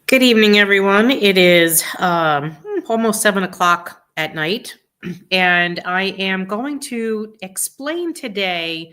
Good evening, everyone. It is almost 7 o'clock at night, and I am going to explain today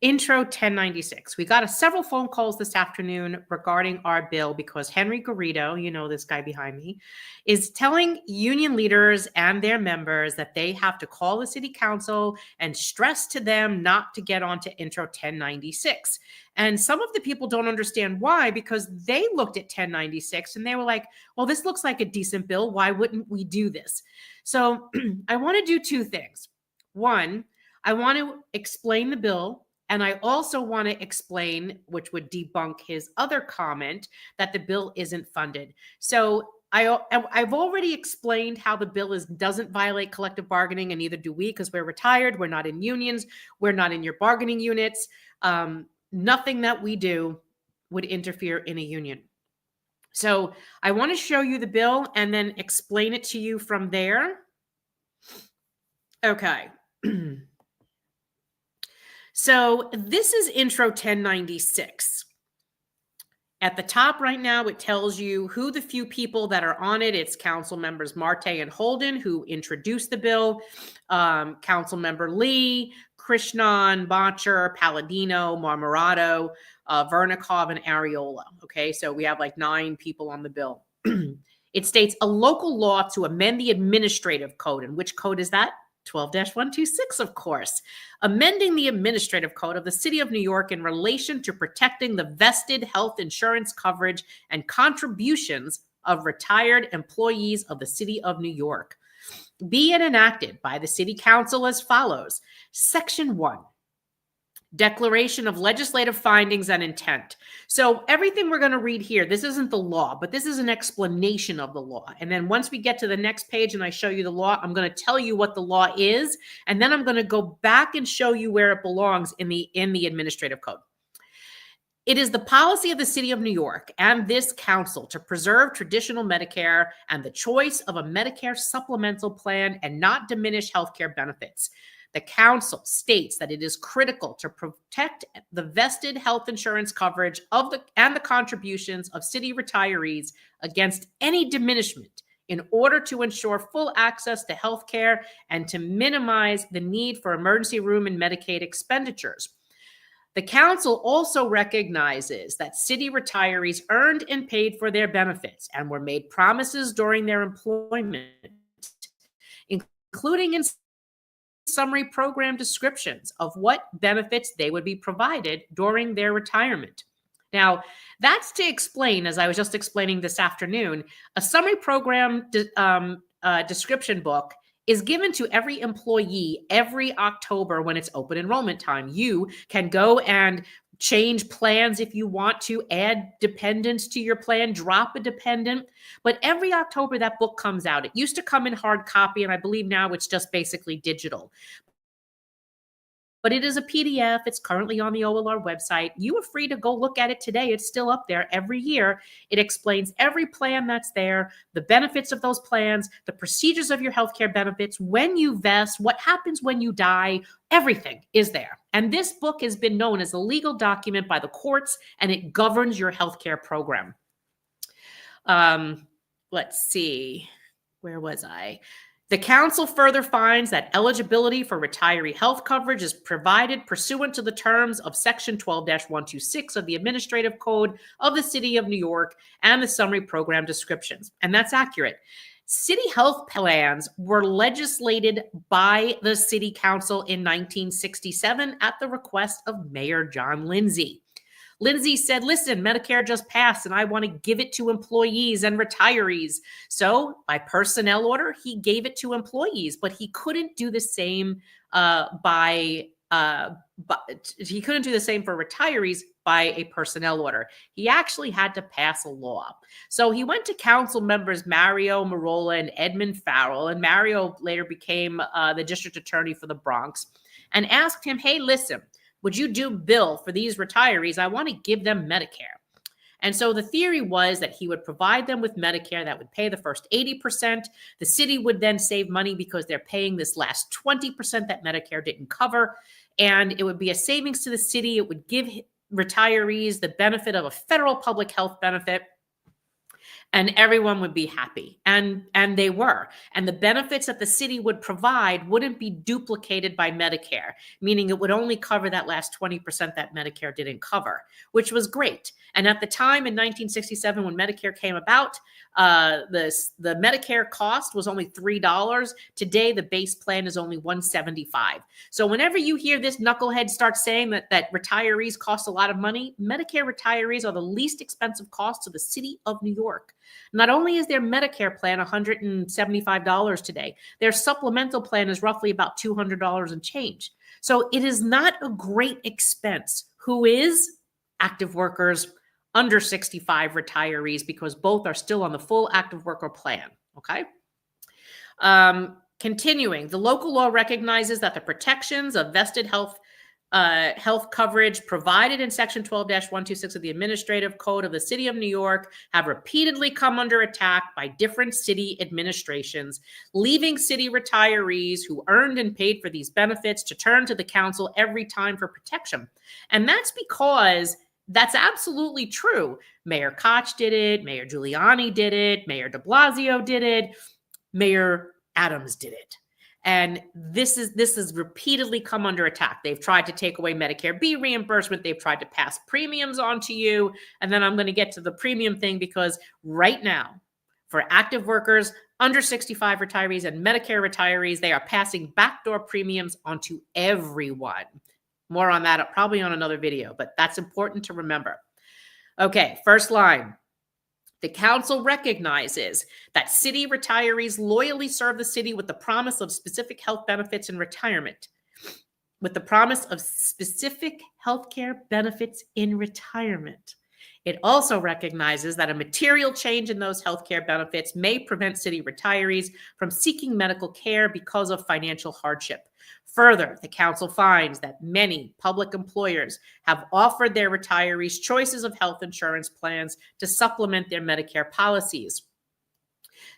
Intro 1096. We got several phone calls this afternoon regarding our bill because Henry Garrido, this guy behind me, is telling union leaders and their members that they have to call the city council and stress to them not to get onto Intro 1096. And some of the people don't understand why, because they looked at 1096 and they were like, well, this looks like a decent bill. Why wouldn't we do this? So I want to do two things. One, I want to explain the bill. And I also want to explain, which would debunk his other comment, that the bill isn't funded. So I've already explained how the bill doesn't violate collective bargaining, and neither do we, because we're retired. We're not in unions. We're not in your bargaining units. Nothing that we do would interfere in a union. So I want to show you the bill and then explain it to you from there. Okay. So this is Intro 1096. At the top right now, it tells you who the few people that are on it. It's Council Members Marte and Holden, who introduced the bill, Council Member Lee, Krishnan, Botcher, Palladino, Marmorato, Vernikov, and Areola. Okay, so we have like 9 people on the bill. It states a local law to amend the administrative code. And which code is that? 12-126, of course, amending the administrative code of the City of New York in relation to protecting the vested health insurance coverage and contributions of retired employees of the City of New York. Be it enacted by the City Council as follows. Section 1. Declaration of legislative findings and intent. So everything we're going to read here, this isn't the law, but this is an explanation of the law. And then once we get to the next page and I show you the law, I'm going to tell you what the law is. And then I'm going to go back and show you where it belongs in the administrative code. It is the policy of the City of New York and this council to preserve traditional Medicare and the choice of a Medicare supplemental plan and not diminish healthcare benefits. The council states that it is critical to protect the vested health insurance coverage and the contributions of city retirees against any diminishment in order to ensure full access to health care and to minimize the need for emergency room and Medicaid expenditures. The council also recognizes that city retirees earned and paid for their benefits and were made promises during their employment, including in summary program descriptions of what benefits they would be provided during their retirement. Now, that's to explain, as I was just explaining this afternoon, a summary program description book is given to every employee every October when it's open enrollment time. You can go and change plans if you want to, add dependents to your plan, drop a dependent. But every October, that book comes out. It used to come in hard copy, and I believe now it's just basically digital. But it is a PDF. It's currently on the OLR website. You are free to go look at it today. It's still up there every year. It explains every plan that's there, the benefits of those plans, the procedures of your healthcare benefits, when you vest, what happens when you die. Everything is there. And this book has been known as a legal document by the courts, and it governs your healthcare program. Let's see. Where was I? The council further finds that eligibility for retiree health coverage is provided pursuant to the terms of Section 12-126 of the Administrative Code of the City of New York and the summary program descriptions. And that's accurate. City health plans were legislated by the City Council in 1967 at the request of Mayor John Lindsay. Lindsay said, listen, Medicare just passed and I want to give it to employees and retirees. So by personnel order, he gave it to employees, but he couldn't do the same he couldn't do the same for retirees by a personnel order. He actually had to pass a law. So he went to council members Mario Marola and Edmund Farrell, and Mario later became the district attorney for the Bronx, and asked him, hey, listen, would you do bill for these retirees? I want to give them Medicare. And so the theory was that he would provide them with Medicare that would pay the first 80%. The city would then save money because they're paying this last 20% that Medicare didn't cover. And it would be a savings to the city. It would give retirees the benefit of a federal public health benefit. and everyone would be happy. And they were. And the benefits that the city would provide wouldn't be duplicated by Medicare, meaning it would only cover that last 20% that Medicare didn't cover, which was great. And at the time in 1967, when Medicare came about, the Medicare cost was only $3. Today, the base plan is only $175. So whenever you hear this knucklehead start saying that retirees cost a lot of money, Medicare retirees are the least expensive cost to the city of New York. Not only is their Medicare plan $175 today, their supplemental plan is roughly about $200 and change. So it is not a great expense. Who is? Active workers, under 65 retirees, because both are still on the full active worker plan, okay? Continuing, the local law recognizes that the protections of vested health coverage provided in Section 12-126 of the Administrative Code of the City of New York have repeatedly come under attack by different city administrations, leaving city retirees who earned and paid for these benefits to turn to the council every time for protection. And that's because that's absolutely true. Mayor Koch did it, Mayor Giuliani did it, Mayor de Blasio did it, Mayor Adams did it. And this has repeatedly come under attack. They've tried to take away Medicare B reimbursement. They've tried to pass premiums on to you. And then I'm going to get to the premium thing, because right now, for active workers, under 65 retirees, and Medicare retirees, they are passing backdoor premiums onto everyone. More on that, probably on another video, but that's important to remember. Okay, first line. The council recognizes that city retirees loyally serve the city with the promise of specific health benefits in retirement. With the promise of specific healthcare benefits in retirement. It also recognizes that a material change in those healthcare benefits may prevent city retirees from seeking medical care because of financial hardship. Further, the council finds that many public employers have offered their retirees choices of health insurance plans to supplement their Medicare policies.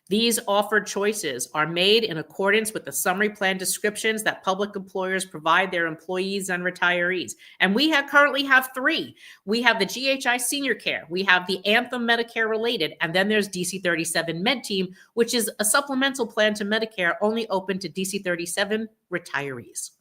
These offered choices are made in accordance with the summary plan descriptions that public employers provide their employees and retirees. And we currently have three. We have the GHI Senior Care, we have the Anthem Medicare Related, and then there's DC 37 Med Team, which is a supplemental plan to Medicare only open to DC 37 retirees.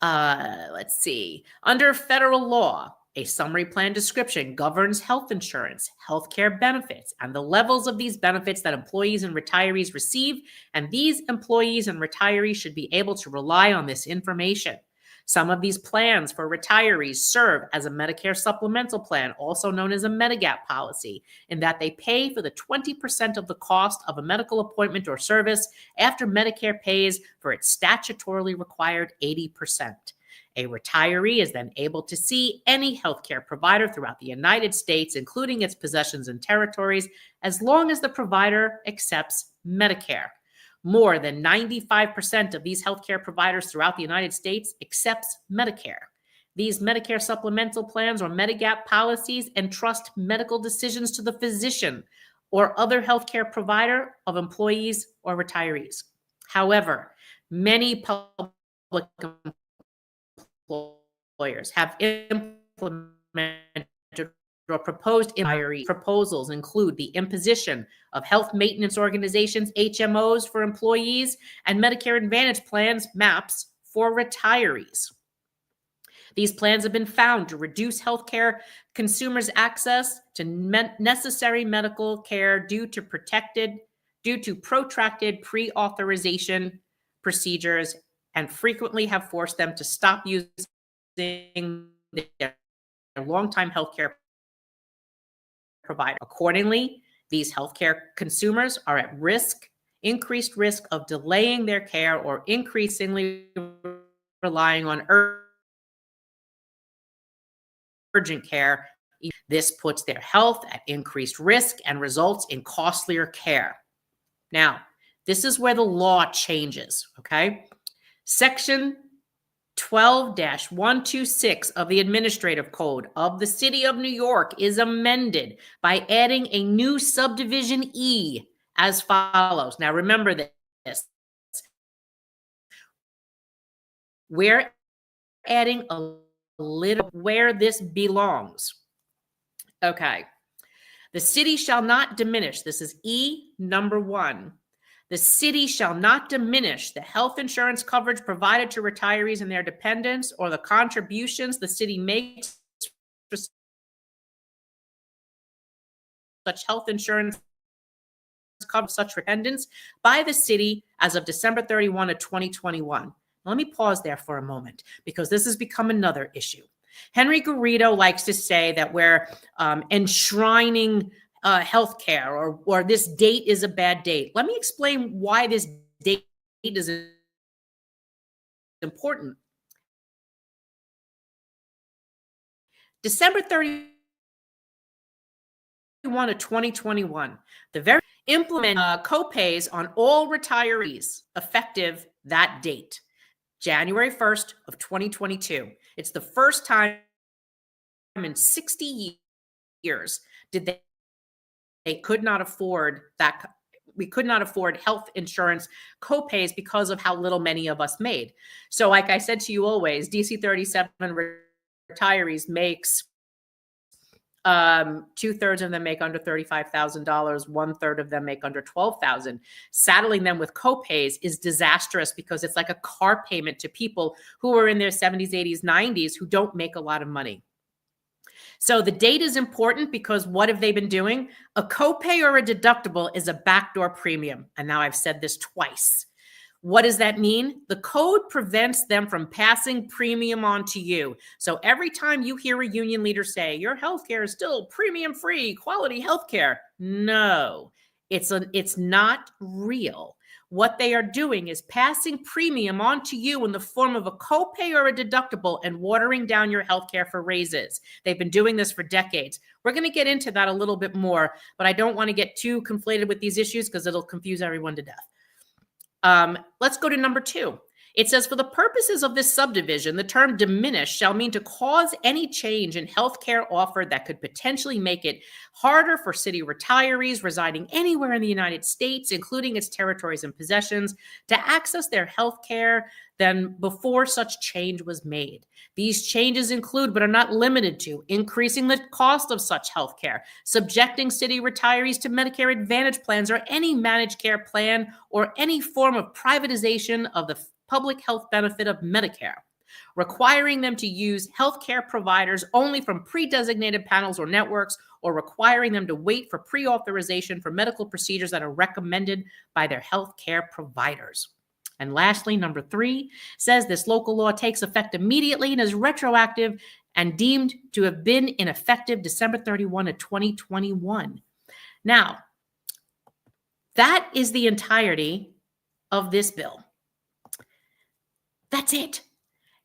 Let's see. Under federal law, a summary plan description governs health insurance, healthcare benefits, and the levels of these benefits that employees and retirees receive, and these employees and retirees should be able to rely on this information. Some of these plans for retirees serve as a Medicare supplemental plan, also known as a Medigap policy, in that they pay for the 20% of the cost of a medical appointment or service after Medicare pays for its statutorily required 80%. A retiree is then able to see any healthcare provider throughout the United States, including its possessions and territories, as long as the provider accepts Medicare. More than 95% of these healthcare providers throughout the United States accepts Medicare. These Medicare supplemental plans or Medigap policies entrust medical decisions to the physician or other healthcare provider of employees or retirees. However, many public employers have implemented or proposed proposals include the imposition of health maintenance organizations, HMOs, for employees, and Medicare Advantage plans, MAPs, for retirees. These plans have been found to reduce healthcare consumers' access to necessary medical care due to protracted pre-authorization procedures, and frequently have forced them to stop using their longtime healthcare provider. Accordingly, these healthcare consumers are at increased risk of delaying their care or increasingly relying on urgent care. This puts their health at increased risk and results in costlier care. Now, this is where the law changes, okay? Section 12-126 of the Administrative Code of the City of New York is amended by adding a new subdivision E as follows. Now remember this. We're adding a little where this belongs. Okay. The city shall not diminish. This is E number 1. The city shall not diminish the health insurance coverage provided to retirees and their dependents or the contributions the city makes for such health insurance cover such dependents by the city as of December 31 of 2021. Let me pause there for a moment because this has become another issue. Henry Garrido likes to say that we're enshrining healthcare or this date is a bad date. Let me explain why this date is important. December 31 of 2021, the very implement copays on all retirees effective that date, January 1st of 2022. It's the first time in 60 years did they could not afford that. We could not afford health insurance copays because of how little many of us made. So like I said to you always, DC 37 retirees makes 2/3 of them make under $35,000. 1/3 of them make under $12,000. Saddling them with copays is disastrous because it's like a car payment to people who are in their 70s, 80s, 90s who don't make a lot of money. So the date is important because what have they been doing? A copay or a deductible is a backdoor premium. And now I've said this twice. What does that mean? The code prevents them from passing premium on to you. So every time you hear a union leader say, your healthcare is still premium free, quality healthcare. No, it's not real. What they are doing is passing premium on to you in the form of a copay or a deductible and watering down your healthcare for raises. They've been doing this for decades. We're going to get into that a little bit more, but I don't want to get too conflated with these issues because it'll confuse everyone to death. Let's go to number 2. It says, for the purposes of this subdivision, the term diminish shall mean to cause any change in healthcare offered that could potentially make it harder for city retirees residing anywhere in the United States, including its territories and possessions, to access their healthcare than before such change was made. These changes include, but are not limited to, increasing the cost of such healthcare, subjecting city retirees to Medicare Advantage plans or any managed care plan, or any form of privatization of the public health benefit of Medicare, requiring them to use healthcare providers only from pre-designated panels or networks, or requiring them to wait for pre-authorization for medical procedures that are recommended by their healthcare providers. And lastly, number 3 says this local law takes effect immediately and is retroactive and deemed to have been ineffective December 31 of 2021. Now, that is the entirety of this bill. That's it.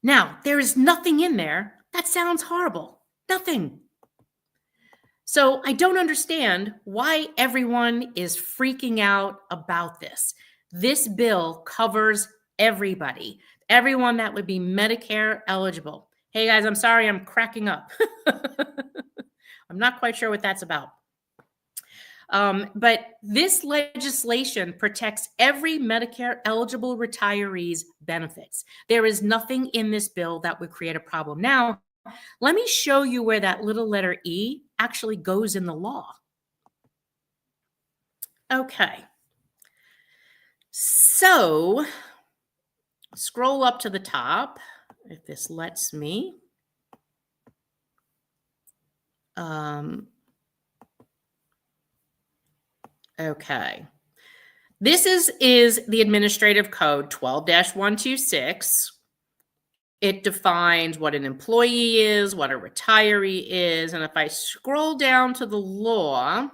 Now, there is nothing in there that sounds horrible. Nothing. So I don't understand why everyone is freaking out about this. This bill covers everybody, everyone that would be Medicare eligible. Hey guys, I'm sorry, I'm cracking up. I'm not quite sure what that's about. But this legislation protects every Medicare eligible retiree's benefits. There is nothing in this bill that would create a problem. Now, let me show you where that little letter E actually goes in the law. Okay. So, scroll up to the top, if this lets me. Okay. This is the administrative code 12-126. It defines what an employee is, what a retiree is. And if I scroll down to the law,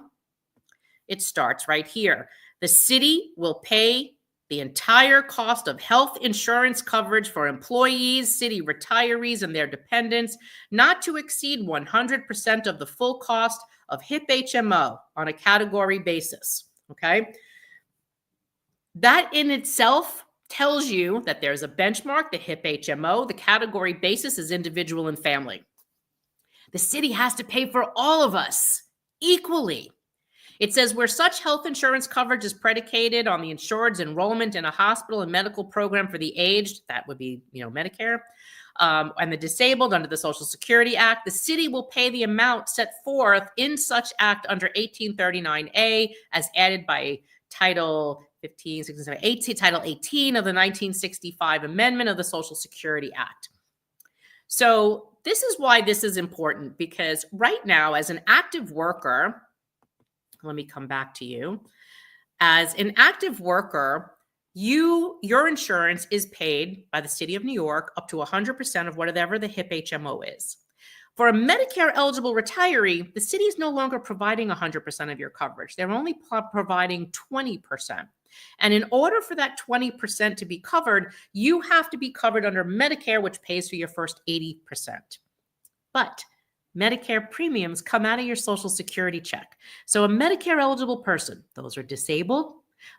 it starts right here. The city will pay the entire cost of health insurance coverage for employees, city retirees, and their dependents, not to exceed 100% of the full cost of HIP HMO on a category basis. Okay. That in itself tells you that there's a benchmark, the HIP HMO. The category basis is individual and family. The city has to pay for all of us equally. It says where such health insurance coverage is predicated on the insured's enrollment in a hospital and medical program for the aged, that would be, Medicare, and the disabled under the Social Security Act, the city will pay the amount set forth in such act under 1839A as added by Title 15, 16, 18, Title 18 of the 1965 Amendment of the Social Security Act. So this is why this is important, because right now, as an active worker, let me come back to you. As an active worker, your insurance is paid by the city of New York up to 100% of whatever the HIP HMO is. For a Medicare-eligible retiree, the city is no longer providing 100% of your coverage. They're only providing 20%. And in order for that 20% to be covered, you have to be covered under Medicare, which pays for your first 80%. But Medicare premiums come out of your Social Security check. So a Medicare-eligible person, those are disabled,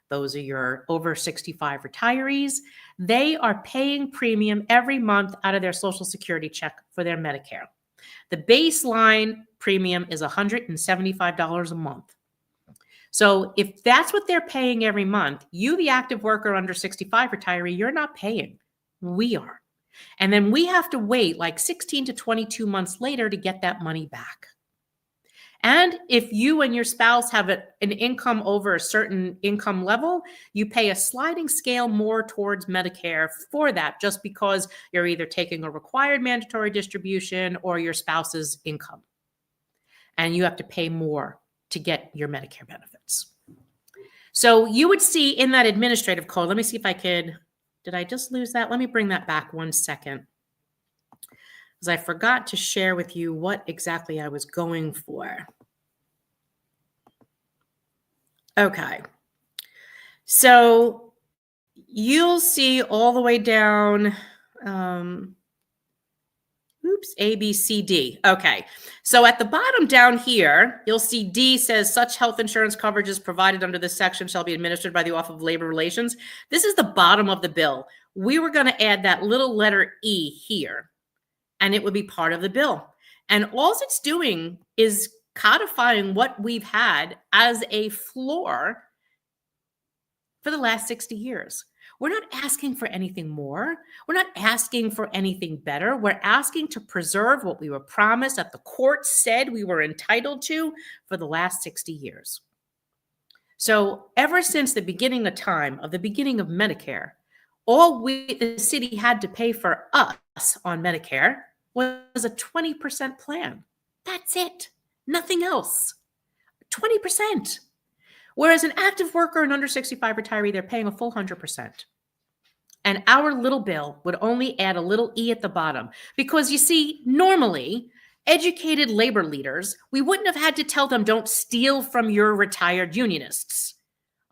those are your over 65 retirees, they are paying premium every month out of their Social Security check for their Medicare. The baseline premium is $175 a month. So if that's what they're paying every month, you, the active worker under 65 retiree, you're not paying. We are. And then we have to wait like 16 to 22 months later to get that money back. And if you and your spouse have an income over a certain income level, you pay a sliding scale more towards Medicare for that, just because you're either taking a required mandatory distribution or your spouse's income. And you have to pay more to get your Medicare benefits. So you would see in that administrative code, let me see if I could, did I just lose that? Let me bring that back 1 second, because I forgot to share with you what exactly I was going for. Okay. So you'll see all the way down, A, B, C, D. Okay. So at the bottom down here, you'll see D says such health insurance coverage is provided under this section shall be administered by the Office of Labor Relations. This is the bottom of the bill. We were going to add that little letter E here, and it would be part of the bill. And all it's doing is codifying what we've had as a floor for the last 60 years. We're not asking for anything more. We're not asking for anything better. We're asking to preserve what we were promised that the court said we were entitled to for the last 60 years. So ever since the beginning of time, of the beginning of Medicare, all the city had to pay for us on Medicare was a 20% plan. That's it. Nothing else. 20%. Whereas an active worker and under 65 retiree, they're paying a full 100%. And our little bill would only add a little E at the bottom. Because you see, normally, educated labor leaders, we wouldn't have had to tell them, don't steal from your retired unionists.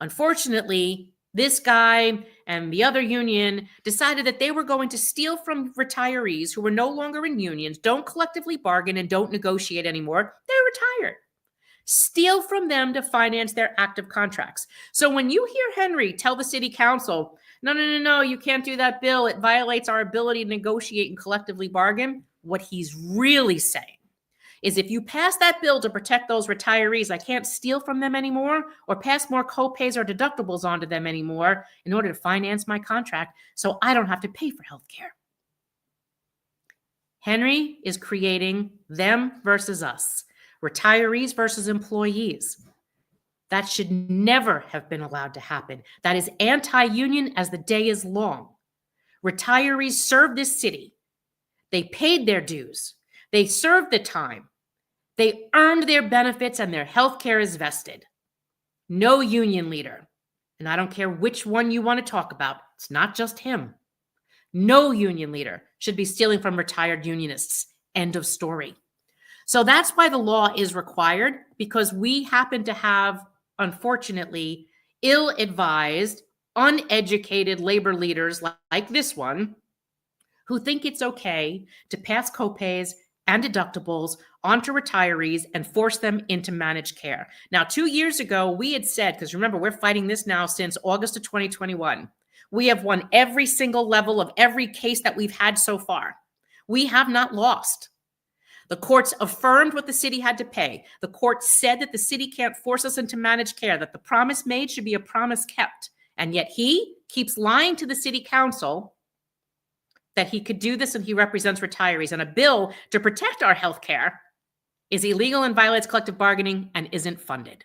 Unfortunately, this guy and the other union decided that they were going to steal from retirees who were no longer in unions, don't collectively bargain, and don't negotiate anymore. They're retired. Steal from them to finance their active contracts. So when you hear Henry tell the city council, no, you can't do that bill, it violates our ability to negotiate and collectively bargain, what he's really saying is if you pass that bill to protect those retirees, I can't steal from them anymore or pass more co-pays or deductibles onto them anymore in order to finance my contract so I don't have to pay for health care. Henry is creating them versus us, retirees versus employees. That should never have been allowed to happen. That is anti-union as the day is long. Retirees served this city. They paid their dues. They served the time. They earned their benefits and their health care is vested. No union leader, and I don't care which one you want to talk about, it's not just him. No union leader should be stealing from retired unionists. End of story. So that's why the law is required, because we happen to have, unfortunately, ill-advised, uneducated labor leaders like this one who think it's okay to pass copays and deductibles onto retirees and force them into managed care. Now, 2 years ago, we had said, because remember, we're fighting this now since August of 2021. We have won every single level of every case that we've had so far. We have not lost. The courts affirmed what the city had to pay. The court said that the city can't force us into managed care, that the promise made should be a promise kept. And yet he keeps lying to the city council that he could do this and he represents retirees. And a bill to protect our health care is illegal and violates collective bargaining and isn't funded.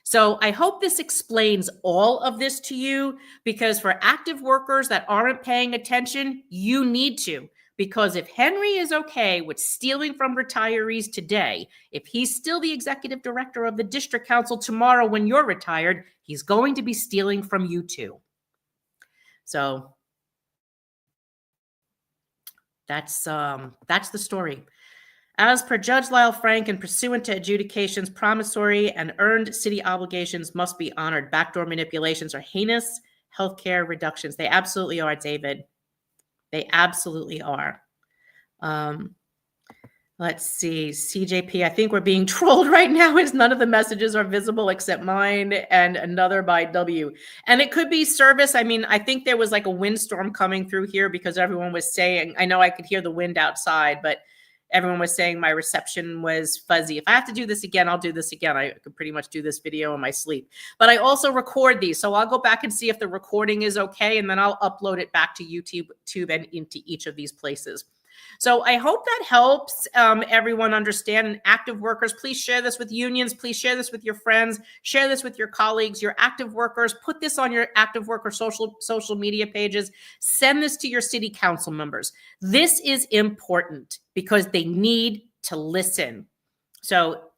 So I hope this explains all of this to you, because for active workers that aren't paying attention, you need to. Because if Henry is okay with stealing from retirees today, if he's still the executive director of the district council tomorrow when you're retired, he's going to be stealing from you too. So that's the story. As per Judge Lyle Frank, and pursuant to adjudications, promissory and earned city obligations must be honored. Backdoor manipulations are heinous healthcare reductions. They absolutely are, David. They absolutely are. Let's see, CJP, I think we're being trolled right now as none of the messages are visible except mine and another by W. And it could be service. I mean, I think there was like a windstorm coming through here because everyone was saying, I know I could hear the wind outside, but everyone was saying my reception was fuzzy. If I have to do this again, I'll do this again. I could pretty much do this video in my sleep. But I also record these, so I'll go back and see if the recording is okay, and then I'll upload it back to YouTube and into each of these places. So I hope that helps everyone understand. And active workers, please share this with unions. Please share this with your friends. Share this with your colleagues, your active workers. Put this on your active worker social media pages. Send this to your city council members. This is important because they need to listen. So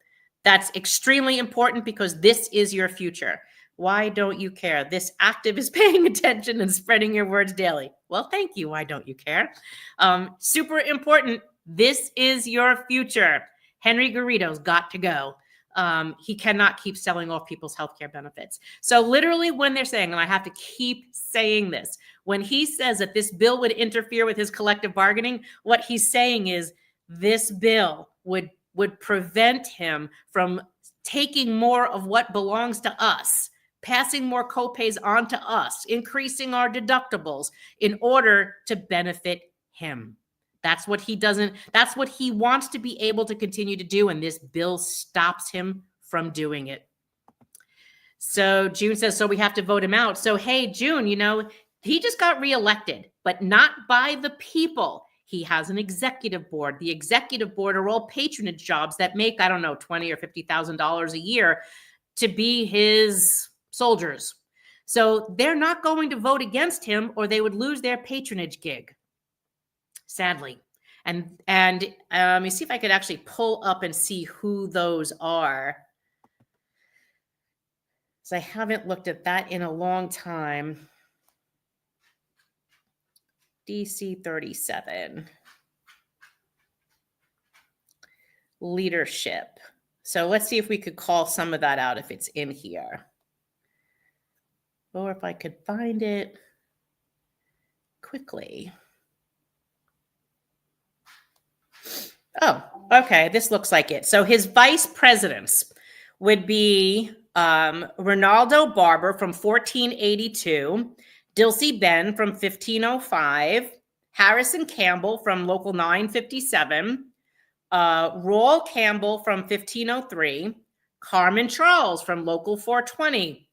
that's extremely important because this is your future. Why don't you care? This active is paying attention and spreading your words daily. Well, thank you. Why don't you care? Super important. This is your future. Henry Garrido's got to go. He cannot keep selling off people's healthcare benefits. So literally when they're saying, and I have to keep saying this, when he says that this bill would interfere with his collective bargaining, what he's saying is this bill would prevent him from taking more of what belongs to us, passing more copays on to us, increasing our deductibles in order to benefit him. That's what he doesn't, that's what he wants to be able to continue to do, and this bill stops him from doing it. So June says, so we have to vote him out. So hey, June, you know, he just got reelected, but not by the people. He has an executive board. The executive board are all patronage jobs that make, I don't know, $20,000 or $50,000 a year to be his soldiers. So they're not going to vote against him or they would lose their patronage gig, sadly. And let me see if I could actually pull up and see who those are. So I haven't looked at that in a long time. DC 37. Leadership. So let's see if we could call some of that out if it's in here. Or if I could find it quickly. Oh, okay. This looks like it. So his vice presidents would be Ronaldo Barber from 1482, Dilsey Ben from 1505, Harrison Campbell from Local 957, Roll Campbell from 1503, Carmen Charles from Local 420,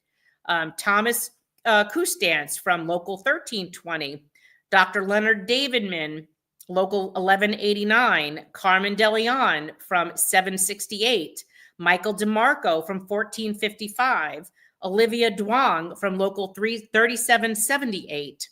Thomas Kustance from Local 1320, Dr. Leonard Davidman, Local 1189, Carmen DeLeon from 768, Michael DeMarco from 1455, Olivia Duong from Local 3778,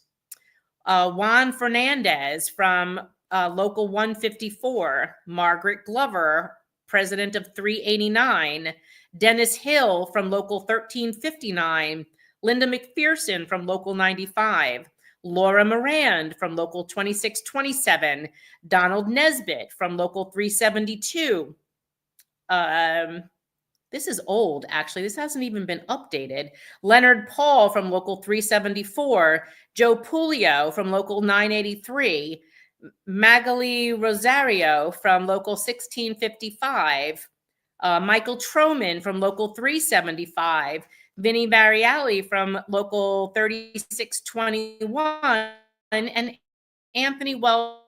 Juan Fernandez from Local 154, Margaret Glover, President of 389, Dennis Hill from Local 1359, Linda McPherson from Local 95, Laura Morand from Local 2627, Donald Nesbitt from Local 372. This is old, actually. This hasn't even been updated. Leonard Paul from Local 374, Joe Pulio from Local 983, Magali Rosario from Local 1655, Michael Troman from Local 375, Vinnie Variali from Local 3621, and Anthony Wells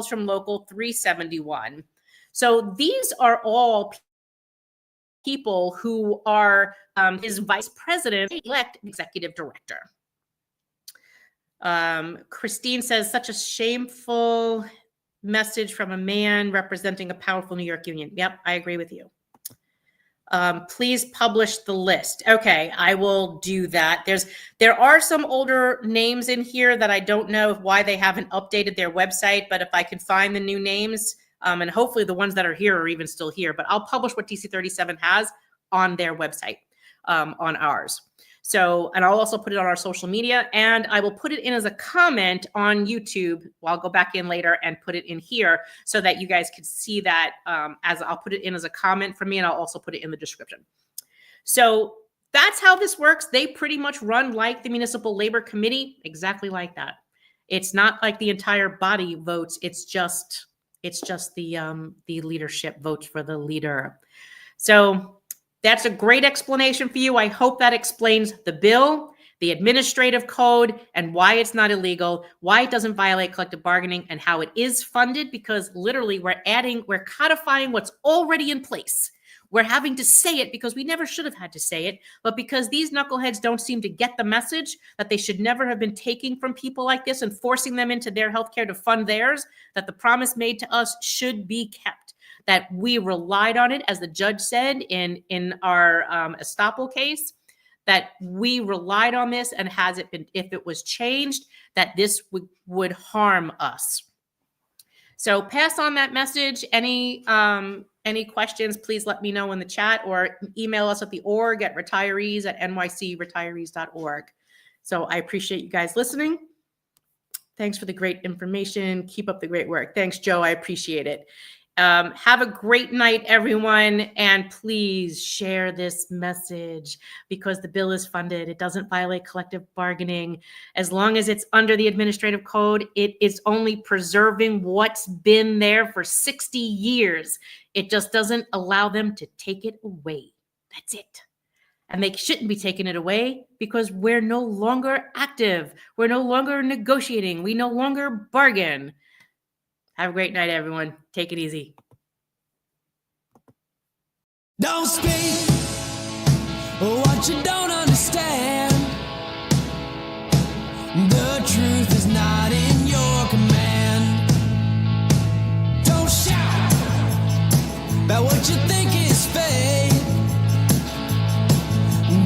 from Local 371. So these are all people who are his vice president, elect executive director. Christine says, such a shameful message from a man representing a powerful New York union. Yep, I agree with you. Please publish the list. Okay, I will do that. There are some older names in here that I don't know why they haven't updated their website, but if I can find the new names, and hopefully the ones that are here are even still here, but I'll publish what DC 37 has on their website, on ours. So, and I'll also put it on our social media, and I will put it in as a comment on YouTube. Well, I'll go back in later and put it in here so that you guys can see that, as I'll put it in as a comment from me, and I'll also put it in the description. So that's how this works. They pretty much run like the Municipal Labor Committee, exactly like that. It's not like the entire body votes. It's just the leadership votes for the leader. So that's a great explanation for you. I hope that explains the bill, the administrative code, and why it's not illegal, why it doesn't violate collective bargaining, and how it is funded, because literally we're codifying what's already in place. We're having to say it because we never should have had to say it, but because these knuckleheads don't seem to get the message that they should never have been taking from people like this and forcing them into their healthcare to fund theirs, that the promise made to us should be kept. That we relied on it, as the judge said in our estoppel case, that we relied on this, and has it been, if it was changed, that this would harm us. So pass on that message. Any questions, please let me know in the chat, or email us at the org at retirees@nycretirees.org. So I appreciate you guys listening. Thanks for the great information. Keep up the great work. Thanks, Joe. I appreciate it. Have a great night, everyone, and please share this message, because the bill is funded. It doesn't violate collective bargaining. As long as it's under the administrative code, it is only preserving what's been there for 60 years. It just doesn't allow them to take it away. That's it. And they shouldn't be taking it away, because we're no longer active. We're no longer negotiating. We no longer bargain. Have a great night, everyone. Take it easy. Don't speak what you don't understand. The truth is not in your command. Don't shout about what you think is fake.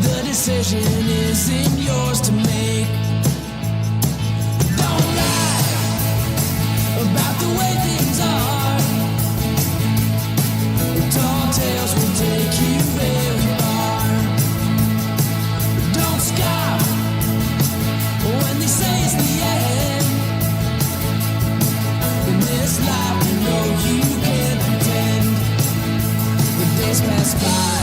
The decision isn't yours to make. Don't lie about the way things are. Tall tales will take you very far. Don't scoff when they say it's the end. In this life, you know you can't pretend. The days pass by.